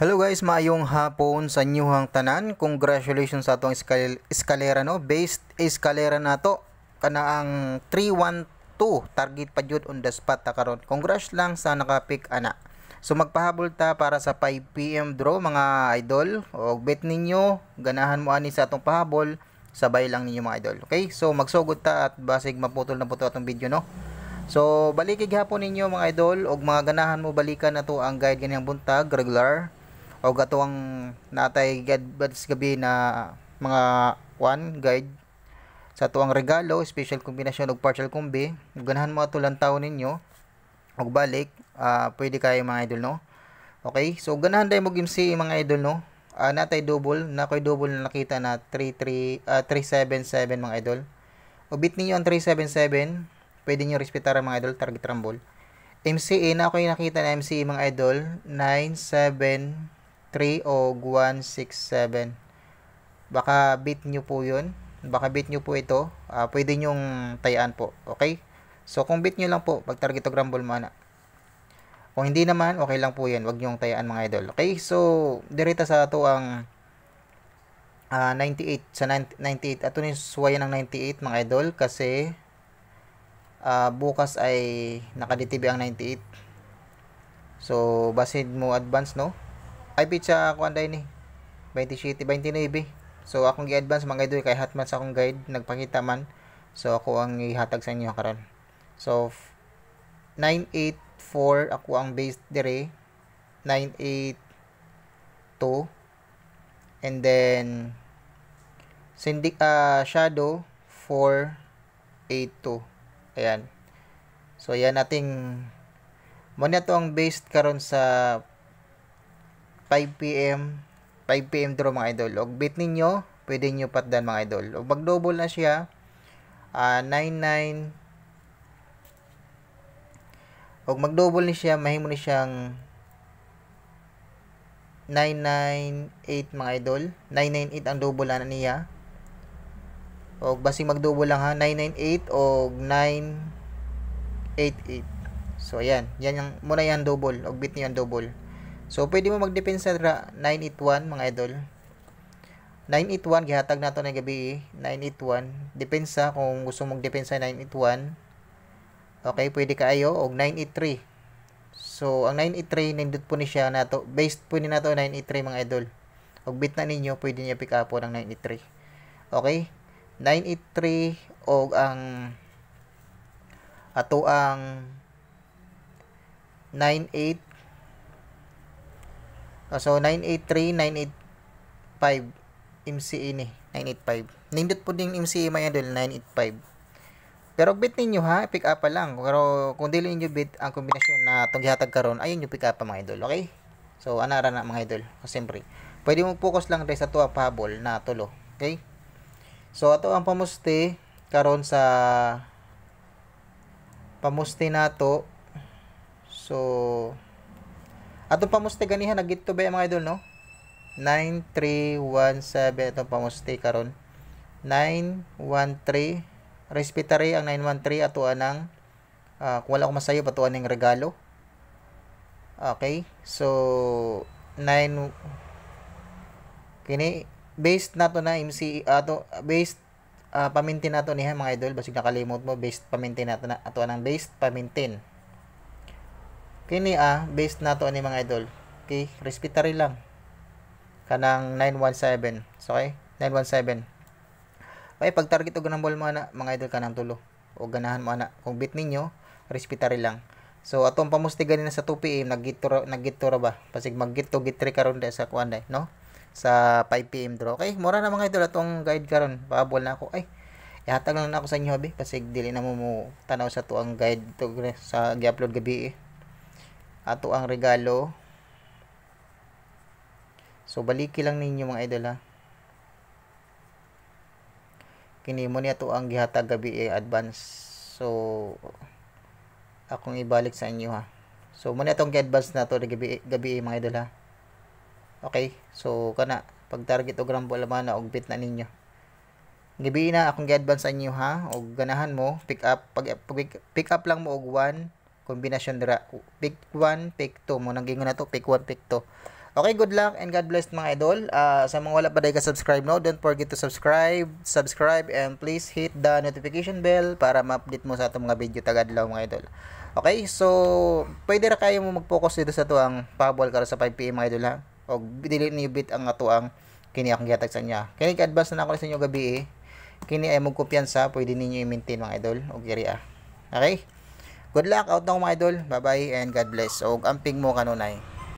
Hello guys, maayong hapon sa inyong tanan. Congratulations sa atong eskalera no. Based eskalera nato kana ang 312 target pa jud on the spot ta karon. Congrats lang sa naka-pick ana. So magpahabol ta para sa 5 PM draw mga idol. O bet ninyo, ganahan mo ani sa atong pahabol, sabay lang ninyo mga idol. Okay? So magsugod ta at basig maputol na puto atong video no. So balikig hapon ninyo mga idol og mga ganahan mo balikan na to ang guide ganiyang buntag regular o gato ang natay gadbats gabi na mga guide sa tuang regalo special kombinasyon og partial combi ganahan mo ato lang taon ninyo og balik pwede kayo mga idol no. Okay, so ganahan day mo MC mga idol no. Natay double na koy double na nakita na 377 mga idol. O bit ninyo ang 377, pwede niyo respetar mga idol, target rumble. MCA na koy nakita na MCA mga idol 973 o 167. Baka beat nyo po yun. Baka beat nyo po ito. Pwede nyong tayaan po. Okay? So, kung beat nyo lang po, pag target o rumble mana. Kung hindi naman, okay lang po yan. Huwag nyong tayaan mga idol. Okay? So, dirita sa ito ang 98. Sa 98. Ito ni suwayan ng 98 mga idol. Kasi, bukas ay nakaditib ang 98. So, basid mo advance, no? Ay, pitsa ako anday ni 27, 29. So, akong gi-advance mga idol kay hatman sa akong guide, nagpakita man. So, ako ang ihatag sa inyo karon. So, 984 ako ang base dire. 982. And then, shadow 482. Ayan. So, yan ating muna to ang based karon sa 5 PM draw mga idol. Og bit ninyo, pwede nyo patdan mga idol. Og mag-double na siya, 99. Og mag-double ni siya, mahimo ni siyang 998 mga idol. 998 ang double na niya. Og basing mag-double lang ha, 998 og 988. So ayan, yan yung muna yan double, og bit niyo yan double. So pwede mo magdepensa dra 981 mga idol. 981 gihatag nato na gabi 981. Depensa kung gusto mong depensa 981. Okay, pwede kaayo og 983. So ang 983 nindot po ni siya nato. Based po ni nato 983 mga idol. Og bit na ninyo pwede niya pick up po ng 983. Okay? 983 og ang ato ang 98. So 983, 985 MCA ni 985. Nindot po ding MCA mga idol 985. Pero bit ninyo ha, pick up pa lang. Pero kung dili niyo bit ang kombinasyon na itong gihatag karon, ayun yung pick up pa mga idol, okay? So anara na mga idol, siyempre. Pwede mo focus lang dahil sa tuwa pahabol na tulo, okay? So ato ang pamusti karon sa pamusti nato. So ato pamusti ganihan nagito ba mga idol no? 9317 ato pamusti karon. 913 respetare ang 913 ato anang kung wala ko masayo ato aning regalo. Okay? So 9 kini based nato na MC ato based pamintin nato niha mga idol basig nakalimot mo based pamintin nato na ato anang based pamintin kini based nato ani mga idol. Okay, respetary lang kanang 917. So, okay, 917. Okay, pag target og ganang ball mo na mga idol kanang tulo o ganahan mo na kung bit ninyo respetary lang. So atong pamustigan na sa 2 PM naggituro ba pasig maggito gitri karon sa kuan day no sa 5 PM draw. Okay, mura na mga idol atong guide karon. Paabol na ako. Ay, ihatag lang na ako sa inyo abi pasig dili na mo tanaw sa tuang guide to sa gi-upload gabi ato ang regalo. So baliki lang ninyo mga idol ha. Kini mo ni ato ang gihatag gabi advance. So akong ibalik sa inyo ha. So mo ni atong gi-advance na to gabi mga idol ha. Okay, so kana pag target og rumble man na og bit na ninyo. Gabi na akong gi-advance sa inyo ha. Og ganahan mo pick up pag pick up lang mo og 1 kombinasyon dira. Pick 1, pick 2 mo nang gingon na to, pick 1, pick 2. Okay, good luck and God bless mga idol. Sa mga wala pa dahil ka-subscribe no, don't forget to subscribe and please hit the notification bell para ma-update mo sa atong mga video tagadlaw mga idol. Okay, so pwede ra kayo mo mag-focus dito sa tuang pahabol karon sa 5 PM mga idol ha. Og dili niyo bit ang atuang kini akong gihatag sa inyo. Kini ka-advance na ako sa inyo gabi eh. Kini ay mo kumpiyansa, pwede ninyo i-maintain mga idol og diri ah. Okay? Good luck out na mga idol. Bye-bye and God bless. Og amping mo kanunay.